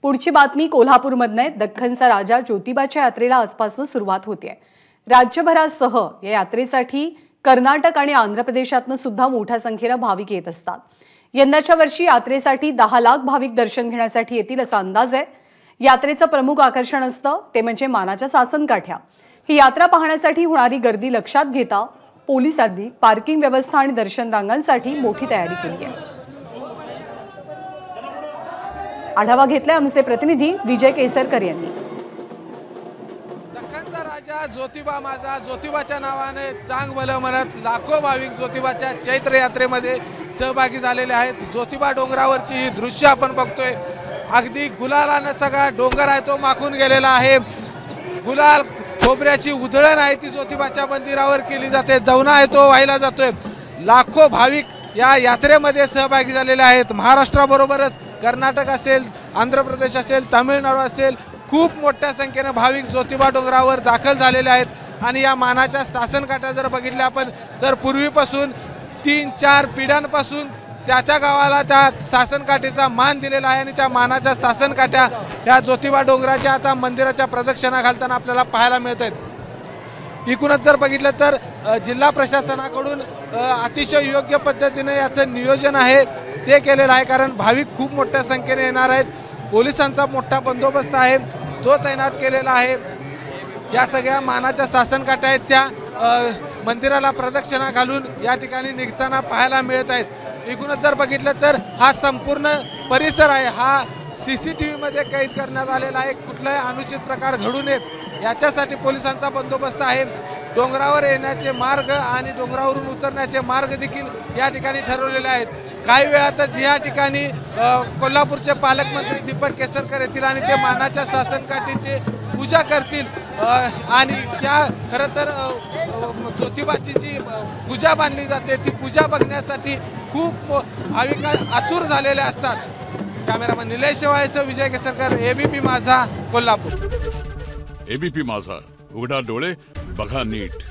पुढची बातमी कोल्हापूरमधून आहे। दख्खनचा राजा ज्योतिबाच्या यात्रेला आजपासून सुरुवात होते। राज्यभरासह या यात्रेसाठी कर्नाटक आणि आंध्र प्रदेशातून सुद्धा मोठ्या संख्येने भाविक येत असतात। यंदाच्या वर्षी यात्रेसाठी 10 लाख भाविक दर्शन घेण्यासाठी येतील असा अंदाज आहे। यात्रेचं प्रमुख आकर्षण असतं ते म्हणजे मानाच्या सासनकाठ्या। ही यात्रा पाहण्यासाठी होणारी गर्दी लक्षात घेता पोलिसांनी पार्किंग व्यवस्था आणि दर्शन रांगांसाठी मोठी तयारी केली आहे। आढावा घेतलाय आमचे प्रतिनिधी विजय केसरकर यांनी। दख्खनचा राजा ज्योतिबा माझा, ज्योतिबाच्या नावाने चांग भलं म्हणत लाखो भाविक ज्योतिबाच्या चैत्र यात्रेमध्ये सहभागी झालेले आहेत। ज्योतिबा डोंगरावरची ही दृश्य आपण बघतोय। अगदी गुलालाने सगळा डोंगर आहे तो माखून गेलेला आहे। गुलाल खोबऱ्याची उधळण आहे ती ज्योतिबाच्या मंदिरावर केली जाते। दवना आहे तो वाहिला जातोय। लाखो भाविक या यात्रेमध्ये सहभागी झालेले आहेत। महाराष्ट्राबरोबरच कर्नाटक असेल, आंध्र प्रदेश असेल, तामिळनाडू असेल, खूप मोठ्या संख्येने भाविक ज्योतिबा डोंगरावर दाखल झालेले आहेत। आणि या मानाच्या सासनकाठ्या जर बघितल्या आपण तर पूर्वीपासून 3-4 पिढ्यांपासून त्या गावाला त्या सासनकाठीचा मान दिलेला आहे आणि त्या मानाच्या सासनकाठ्या या ज्योतिबा डोंगराच्या आता मंदिराच्या प्रदक्षिणा घालताना आपल्याला पाहायला मिळत आहेत। एकूणच जर बघितलं तर जिल्हा प्रशासनाकडून अतिशय योग्य पद्धतीने याचं नियोजन आहे ते केलेलं आहे, कारण भाविक खूप मोठ्या संख्येने येणार आहेत। पोलिसांचा मोठा बंदोबस्त आहे तो तैनात केलेला आहे। या सगळ्या मानाच्या सासनकाठ्या आहेत त्या मंदिराला प्रदक्षिणा घालून या ठिकाणी निघताना पाहायला मिळत आहेत। एकूणच जर बघितलं तर हा संपूर्ण परिसर आहे हा CCTV मध्ये कैद करण्यात आलेला आहे। कुठलाही अनुचित प्रकार घडू नये याच्यासाठी पोलिसांचा बंदोबस्त आहे। डोंगरावर येण्याचे मार्ग आणि डोंगरावरून उतरण्याचे मार्ग देखील या ठिकाणी ठरवलेले आहेत। काही वेळातच या ठिकाणी कोल्हापूरचे पालकमंत्री दीपक केसरकर येतील आणि ते मानाच्या सासनकाठीची पूजा करतील। आणि त्या खरं तर ज्योतिबाची जी पूजा मानली जाते ती पूजा बघण्यासाठी खूप भाविक आतुर झालेले असतात। कॅमेरामन निलेश शेवाळेसह विजय केसरकर, ABP माझा, कोल्हापूर। ABP माझा, उघडा डोळे बघा नीट।